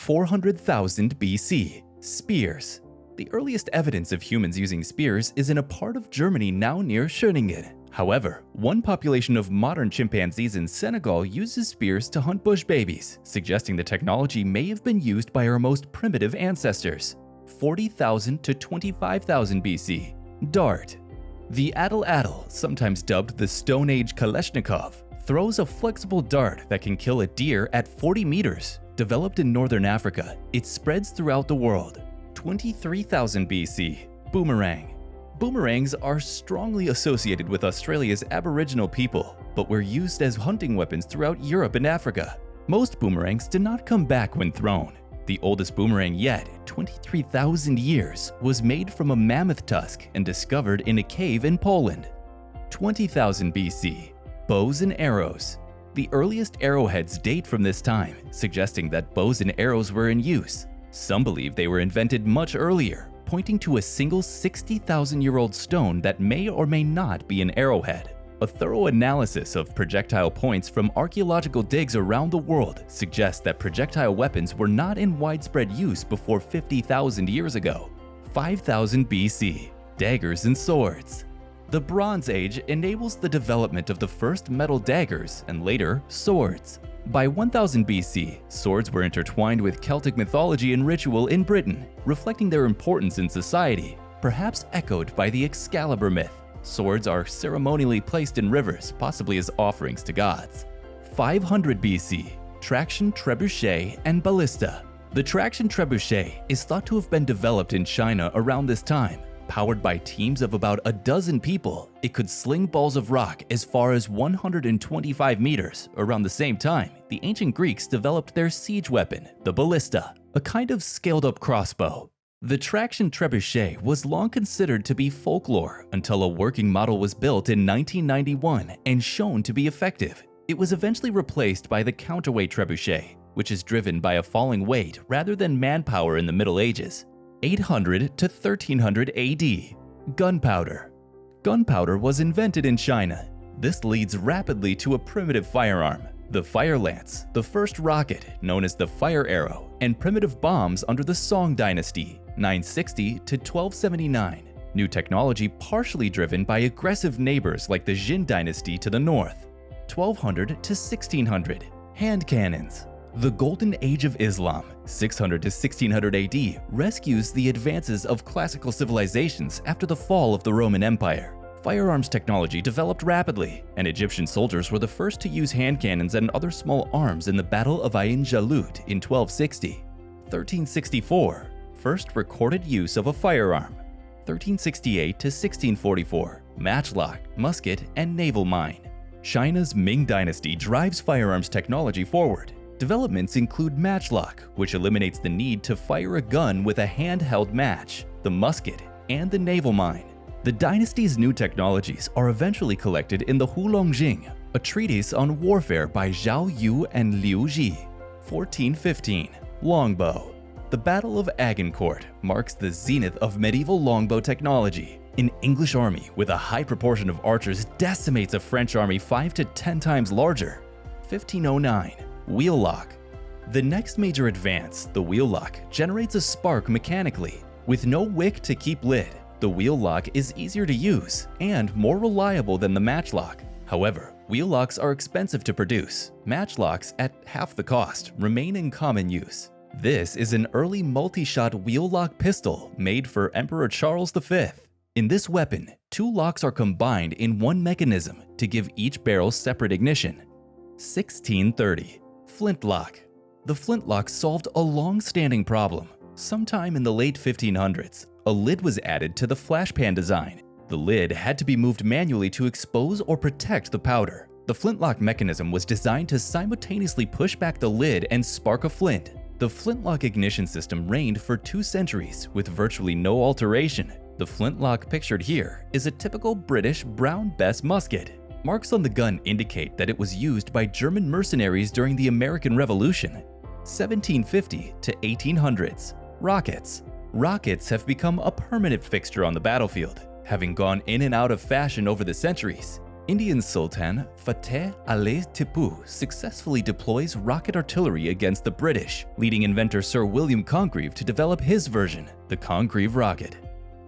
400,000 BC. Spears. The earliest evidence of humans using spears is in a part of Germany now near Schöningen. However, one population of modern chimpanzees in Senegal uses spears to hunt bush babies, suggesting the technology may have been used by our most primitive ancestors. 40,000 to 25,000 BC. Dart. The atlatl, sometimes dubbed the Stone Age Kalashnikov, throws a flexible dart that can kill a deer at 40 meters. Developed in northern Africa, it spreads throughout the world. 23,000 BC. Boomerang. Boomerangs are strongly associated with Australia's Aboriginal people, but were used as hunting weapons throughout Europe and Africa. Most boomerangs did not come back when thrown. The oldest boomerang yet, 23,000 years, was made from a mammoth tusk and discovered in a cave in Poland. 20,000 BC. Bows and arrows. The earliest arrowheads date from this time, suggesting that bows and arrows were in use. Some believe they were invented much earlier, pointing to a single 60,000-year-old stone that may or may not be an arrowhead. A thorough analysis of projectile points from archaeological digs around the world suggests that projectile weapons were not in widespread use before 50,000 years ago. 5000 BC. Daggers and swords. The Bronze Age enables the development of the first metal daggers and later swords. By 1000 BC, swords were intertwined with Celtic mythology and ritual in Britain, reflecting their importance in society, perhaps echoed by the Excalibur myth. Swords are ceremonially placed in rivers, possibly as offerings to gods. 500 BC. Traction trebuchet and ballista. The traction trebuchet is thought to have been developed in China around this time. Powered by teams of about a dozen people, it could sling balls of rock as far as 125 meters. Around the same time, the ancient Greeks developed their siege weapon, the ballista, a kind of scaled-up crossbow. The traction trebuchet was long considered to be folklore until a working model was built in 1991 and shown to be effective. It was eventually replaced by the counterweight trebuchet, which is driven by a falling weight rather than manpower in the Middle Ages. 800 to 1300 AD. Gunpowder. Gunpowder was invented in China. This leads rapidly to a primitive firearm, the fire lance, the first rocket, known as the fire arrow, and primitive bombs under the Song dynasty, 960 to 1279. New technology partially driven by aggressive neighbors like the Jin dynasty to the north. 1200 to 1600. Hand cannons. The Golden Age of Islam, 600 to 1600 AD, rescues the advances of classical civilizations after the fall of the Roman Empire. Firearms technology developed rapidly, and Egyptian soldiers were the first to use hand cannons and other small arms in the Battle of Ain Jalut in 1260. 1364, first recorded use of a firearm. 1368 to 1644, matchlock, musket, and naval mine. China's Ming dynasty drives firearms technology forward. Developments include matchlock, which eliminates the need to fire a gun with a handheld match, the musket, and the naval mine. The dynasty's new technologies are eventually collected in the Hulongjing, a treatise on warfare by Zhao Yu and Liu Ji. 1415. Longbow. The Battle of Agincourt marks the zenith of medieval longbow technology. An English army with a high proportion of archers decimates a French army 5 to 10 times larger. 1509. Wheel lock. The next major advance, the wheel lock, generates a spark mechanically. With no wick to keep lid, the wheel lock is easier to use and more reliable than the matchlock. However, wheel locks are expensive to produce. Matchlocks, at half the cost, remain in common use. This is an early multi-shot wheel lock pistol made for Emperor Charles V. In this weapon, two locks are combined in one mechanism to give each barrel separate ignition. 1630. Flintlock. The flintlock solved a long-standing problem. Sometime in the late 1500s, a lid was added to the flashpan design. The lid had to be moved manually to expose or protect the powder. The flintlock mechanism was designed to simultaneously push back the lid and spark a flint. The flintlock ignition system reigned for 2 centuries with virtually no alteration. The flintlock pictured here is a typical British Brown Bess musket. Marks on the gun indicate that it was used by German mercenaries during the American Revolution. 1750 to 1800s. Rockets. Rockets have become a permanent fixture on the battlefield, having gone in and out of fashion over the centuries. Indian Sultan Fateh Ali Tipu successfully deploys rocket artillery against the British, leading inventor Sir William Congreve to develop his version, the Congreve rocket.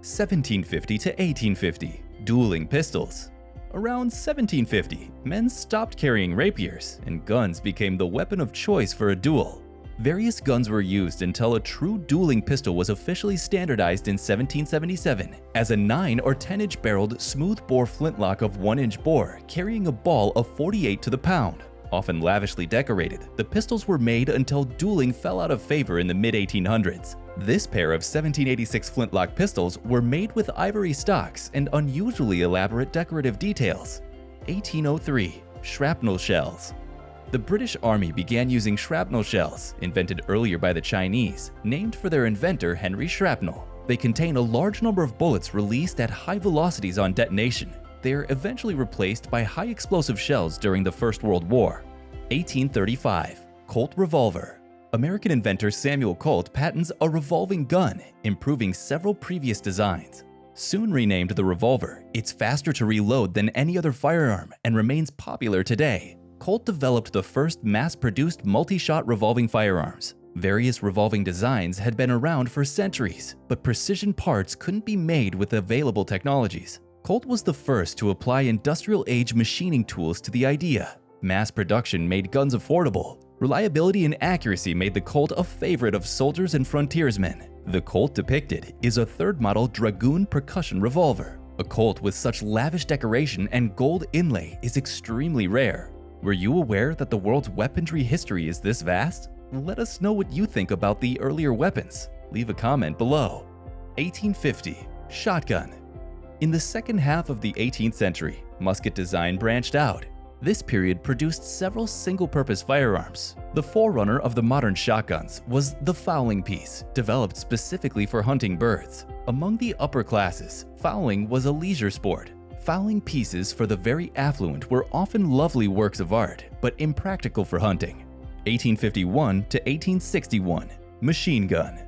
1750 to 1850, dueling pistols. Around 1750, men stopped carrying rapiers, and guns became the weapon of choice for a duel. Various guns were used until a true dueling pistol was officially standardized in 1777 as a 9 or 10-inch barreled smooth-bore flintlock of 1-inch bore carrying a ball of 48 to the pound. Often lavishly decorated, the pistols were made until dueling fell out of favor in the mid-1800s. This pair of 1786 flintlock pistols were made with ivory stocks and unusually elaborate decorative details. 1803, shrapnel shells. The British Army began using shrapnel shells, invented earlier by the Chinese, named for their inventor Henry Shrapnel. They contain a large number of bullets released at high velocities on detonation. They are eventually replaced by high explosive shells during the First World War. 1835, Colt revolver. American inventor Samuel Colt patents a revolving gun, improving several previous designs. Soon renamed the revolver, it's faster to reload than any other firearm and remains popular today. Colt developed the first mass-produced multi-shot revolving firearms. Various revolving designs had been around for centuries, but precision parts couldn't be made with available technologies. Colt was the first to apply industrial-age machining tools to the idea. Mass production made guns affordable. Reliability and accuracy made the Colt a favorite of soldiers and frontiersmen. The Colt depicted is a third-model Dragoon percussion revolver. A Colt with such lavish decoration and gold inlay is extremely rare. Were you aware that the world's weaponry history is this vast? Let us know what you think about the earlier weapons. Leave a comment below. 1850, shotgun. In the second half of the 18th century, musket design branched out. This period produced several single-purpose firearms. The forerunner of the modern shotguns was the fowling piece, developed specifically for hunting birds. Among the upper classes, fowling was a leisure sport. Fowling pieces for the very affluent were often lovely works of art, but impractical for hunting. 1851 to 1861, machine gun.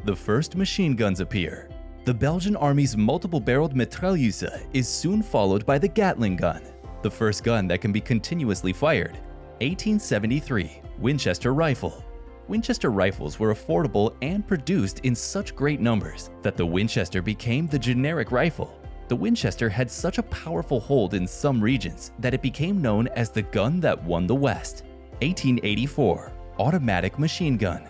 The first machine guns appear. The Belgian Army's multiple-barreled mitrailleuse is soon followed by the Gatling gun, the first gun that can be continuously fired. 1873, Winchester rifle. Winchester rifles were affordable and produced in such great numbers that the Winchester became the generic rifle. The Winchester had such a powerful hold in some regions that it became known as the gun that won the West. 1884, automatic machine gun.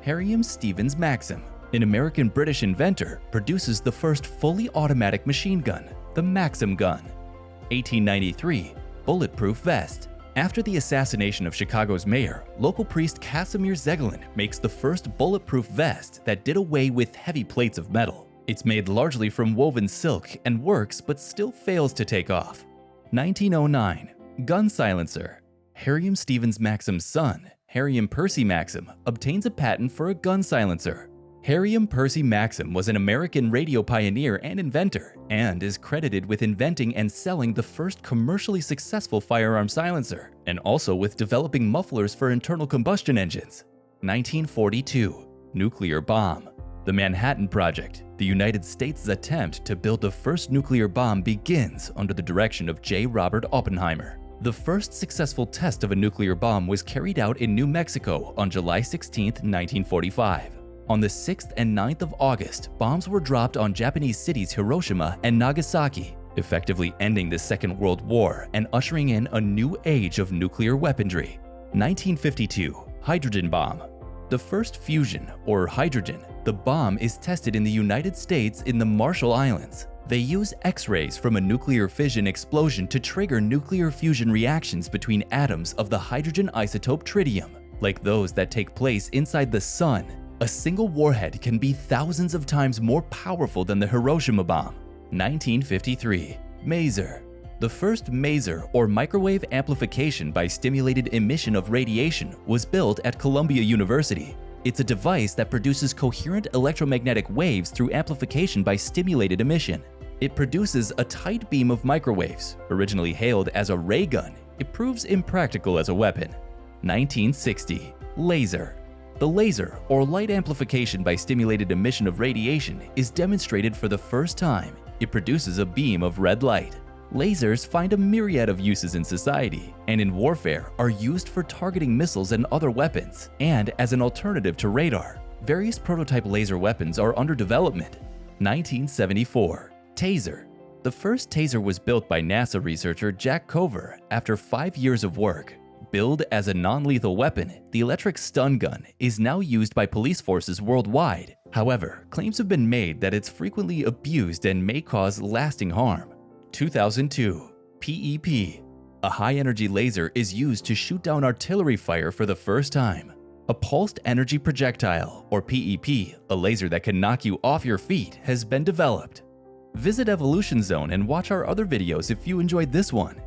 Harriam Stevens Maxim, an American-British inventor, produces the first fully automatic machine gun, the Maxim gun. 1893, bulletproof vest. After the assassination of Chicago's mayor, local priest Casimir Zegelin makes the first bulletproof vest that did away with heavy plates of metal. It's made largely from woven silk and works but still fails to take off. 1909, gun silencer. Harriam Stevens Maxim's son, Harriam Percy Maxim, obtains a patent for a gun silencer. Harriam Percy Maxim was an American radio pioneer and inventor, and is credited with inventing and selling the first commercially successful firearm silencer, and also with developing mufflers for internal combustion engines. 1942, nuclear bomb. The Manhattan Project, the United States' attempt to build the first nuclear bomb, begins under the direction of J. Robert Oppenheimer. The first successful test of a nuclear bomb was carried out in New Mexico on July 16, 1945. On the 6th and 9th of August, bombs were dropped on Japanese cities Hiroshima and Nagasaki, effectively ending the Second World War and ushering in a new age of nuclear weaponry. 1952, hydrogen bomb. The first fusion, or hydrogen, the bomb is tested in the United States in the Marshall Islands. They use X-rays from a nuclear fission explosion to trigger nuclear fusion reactions between atoms of the hydrogen isotope tritium, like those that take place inside the sun. A single warhead can be thousands of times more powerful than the Hiroshima bomb. 1953, maser. The first maser, or microwave amplification by stimulated emission of radiation, was built at Columbia University. It's a device that produces coherent electromagnetic waves through amplification by stimulated emission. It produces a tight beam of microwaves. Originally hailed as a ray gun, it proves impractical as a weapon. 1960, laser. The laser, or light amplification by stimulated emission of radiation, is demonstrated for the first time. It produces a beam of red light. Lasers find a myriad of uses in society, and in warfare are used for targeting missiles and other weapons, and as an alternative to radar. Various prototype laser weapons are under development. 1974. Taser. The first taser was built by NASA researcher Jack Cover after 5 years of work. Billed as a non-lethal weapon, the electric stun gun is now used by police forces worldwide. However, claims have been made that it's frequently abused and may cause lasting harm. 2002. PEP. A high-energy laser is used to shoot down artillery fire for the first time. A pulsed energy projectile, or PEP, a laser that can knock you off your feet, has been developed. Visit Evolution Zone and watch our other videos if you enjoyed this one.